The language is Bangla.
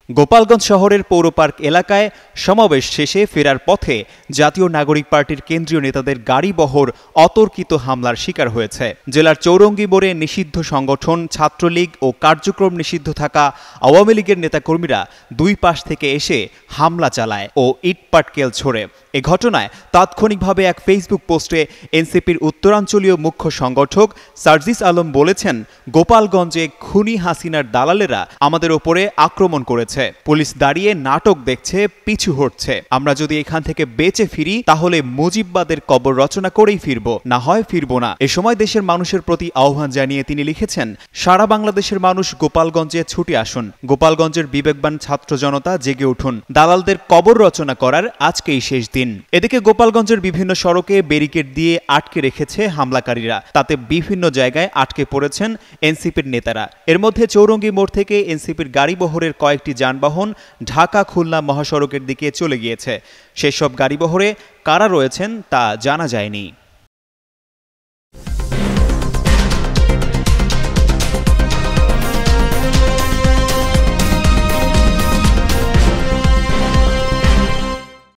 গোপালগঞ্জ শহরের পৌর পার্ক এলাকায় সমাবেশ শেষে ফেরার পথে জাতীয় নাগরিক পার্টির কেন্দ্রীয় নেতাদের গাড়িবহর অতর্কিত হামলার শিকার হয়েছে। জেলার চৌরঙ্গী মোড়ে নিষিদ্ধ সংগঠন ছাত্রলীগ ও কার্যক্রম নিষিদ্ধ থাকা আওয়ামী লীগের নেতাকর্মীরা দুই পাশ থেকে এসে হামলা চালায় ও ইটপাটকেল ছোড়ে। এ ঘটনায় তাৎক্ষণিকভাবে এক ফেসবুক পোস্টে এনসিপির উত্তরাঞ্চলীয় মুখ্য সংগঠক সার্জিস আলম বলেছেন, গোপালগঞ্জে খুনি হাসিনার দালালেরা আমাদের ওপরে আক্রমণ করেছে। পুলিশ দাঁড়িয়ে নাটক দেখছে, পিছু হটছে। আমরা যদি এখান থেকে বেঁচে ফিরি তাহলে মুজিববাদের কবর রচনা করেই ফিরব, না হয় ফিরব না। এ সময় দেশের মানুষের প্রতি আহ্বান জানিয়ে তিনি লিখেছেন, সারা বাংলাদেশের মানুষ গোপালগঞ্জে ছুটে আসুন। গোপালগঞ্জের বিবেকবান ছাত্র জনতা জেগে উঠুন। দালালদের কবর রচনা করার আজকেই শেষ দিন। এদিকে গোপালগঞ্জের বিভিন্ন সড়কে ব্যারিকেড দিয়ে আটকে রেখেছে হামলাকারীরা। তাতে বিভিন্ন জায়গায় আটকে পড়েছেন এনসিপির নেতারা। এর মধ্যে চৌরঙ্গী মোড় থেকে এনসিপির গাড়িবহরের কয়েকটি যানবাহন ঢাকা খুলনা মহাসড়কের দিকে চলে গিয়েছে। সেসব গাড়িবহরে কারা রয়েছেন তা জানা যায়নি।